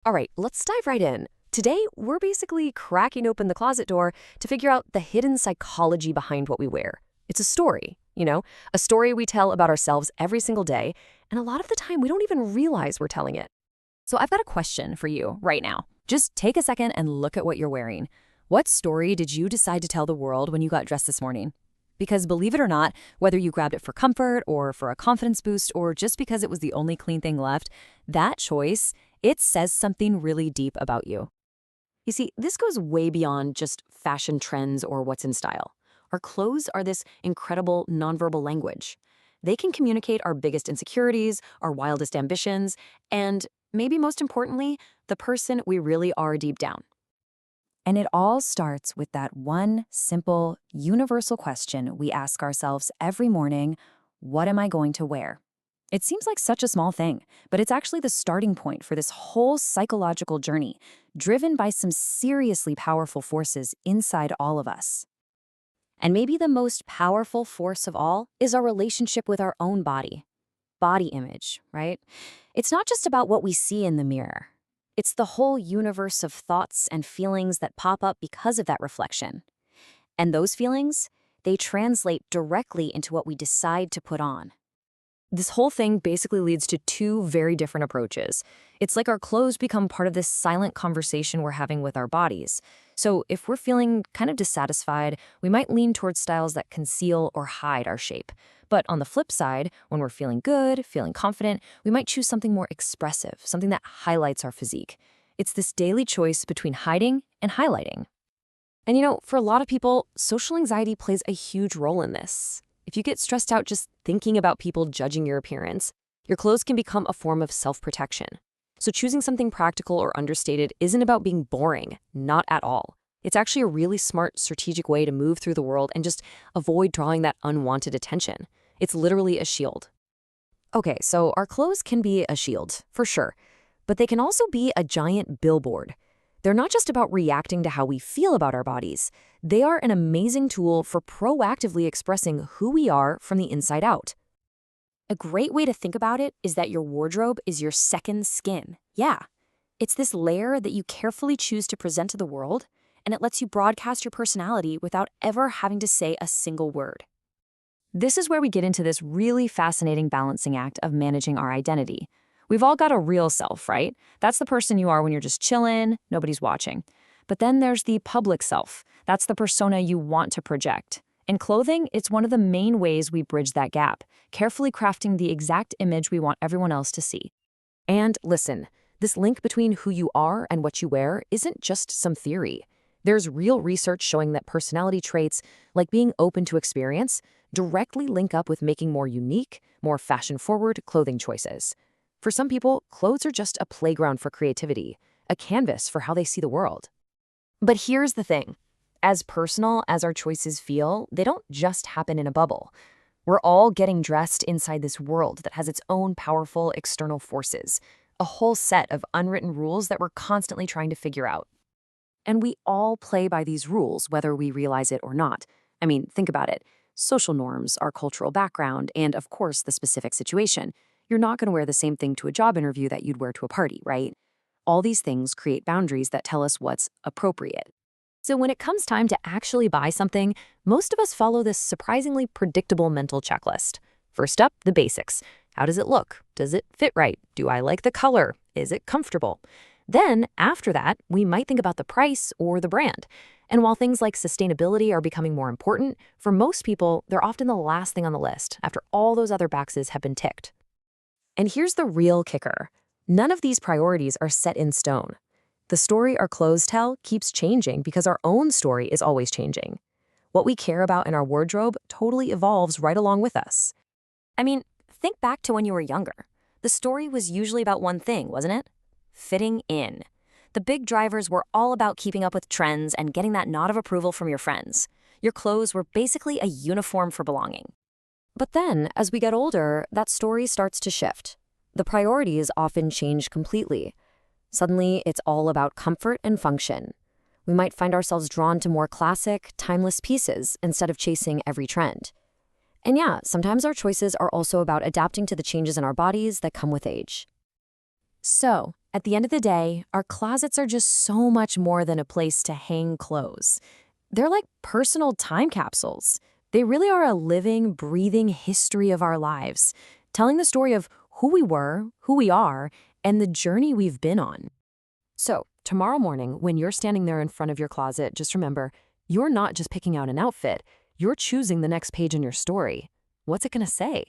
All right, let's dive right in. Today, we're basically cracking open the closet door to figure out the hidden psychology behind what we wear. It's a story, a story we tell about ourselves every single day, and a lot of the time we don't even realize we're telling it. So I've got a question for you right now. Just take a second and look at what you're wearing. What story did you decide to tell the world when you got dressed this morning? Because believe it or not, whether you grabbed it for comfort or for a confidence boost or just because it was the only clean thing left, that choice, it says something really deep about you. You see, this goes way beyond just fashion trends or what's in style. Our clothes are this incredible nonverbal language. They can communicate our biggest insecurities, our wildest ambitions, and maybe most importantly, the person we really are deep down. And it all starts with that one simple, universal question we ask ourselves every morning: what am I going to wear? It seems like such a small thing, but it's actually the starting point for this whole psychological journey, driven by some seriously powerful forces inside all of us. And maybe the most powerful force of all is our relationship with our own body image, right? It's not just about what we see in the mirror. It's the whole universe of thoughts and feelings that pop up because of that reflection. And those feelings, they translate directly into what we decide to put on. This whole thing basically leads to two very different approaches. It's like our clothes become part of this silent conversation we're having with our bodies. So if we're feeling kind of dissatisfied, we might lean towards styles that conceal or hide our shape. But on the flip side, when we're feeling good, feeling confident, we might choose something more expressive, something that highlights our physique. It's this daily choice between hiding and highlighting. And for a lot of people, social anxiety plays a huge role in this. If you get stressed out just thinking about people judging your appearance, your clothes can become a form of self-protection. So choosing something practical or understated isn't about being boring, not at all. It's actually a really smart, strategic way to move through the world and just avoid drawing that unwanted attention. It's literally a shield. Okay, so our clothes can be a shield, for sure, but they can also be a giant billboard. They're not just about reacting to how we feel about our bodies. They are an amazing tool for proactively expressing who we are from the inside out. A great way to think about it is that your wardrobe is your second skin. Yeah, it's this layer that you carefully choose to present to the world, and it lets you broadcast your personality without ever having to say a single word. This is where we get into this really fascinating balancing act of managing our identity. We've all got a real self, right? That's the person you are when you're just chillin', nobody's watching. But then there's the public self. That's the persona you want to project. In clothing, it's one of the main ways we bridge that gap, carefully crafting the exact image we want everyone else to see. And listen, this link between who you are and what you wear isn't just some theory. There's real research showing that personality traits, like being open to experience, directly link up with making more unique, more fashion-forward clothing choices. For some people, clothes are just a playground for creativity, a canvas for how they see the world. But here's the thing. As personal as our choices feel, they don't just happen in a bubble. We're all getting dressed inside this world that has its own powerful external forces, a whole set of unwritten rules that we're constantly trying to figure out. And we all play by these rules, whether we realize it or not. I mean, think about it. Social norms, our cultural background, and of course, the specific situation. You're not going to wear the same thing to a job interview that you'd wear to a party, right? All these things create boundaries that tell us what's appropriate. So when it comes time to actually buy something, most of us follow this surprisingly predictable mental checklist. First up, the basics. How does it look? Does it fit right? Do I like the color? Is it comfortable? Then, after that, we might think about the price or the brand. And while things like sustainability are becoming more important, for most people, they're often the last thing on the list after all those other boxes have been ticked. And here's the real kicker. None of these priorities are set in stone. The story our clothes tell keeps changing because our own story is always changing. What we care about in our wardrobe totally evolves right along with us. I mean, think back to when you were younger. The story was usually about one thing, wasn't it? Fitting in. The big drivers were all about keeping up with trends and getting that nod of approval from your friends. Your clothes were basically a uniform for belonging. But then, as we get older, that story starts to shift. The priorities often change completely. Suddenly, it's all about comfort and function. We might find ourselves drawn to more classic, timeless pieces instead of chasing every trend. And yeah, sometimes our choices are also about adapting to the changes in our bodies that come with age. So, At the end of the day, our closets are just so much more than a place to hang clothes. They're like personal time capsules. They really are a living, breathing history of our lives, telling the story of who we were, who we are, and the journey we've been on. So, tomorrow morning, when you're standing there in front of your closet, just remember, you're not just picking out an outfit, you're choosing the next page in your story. What's it going to say?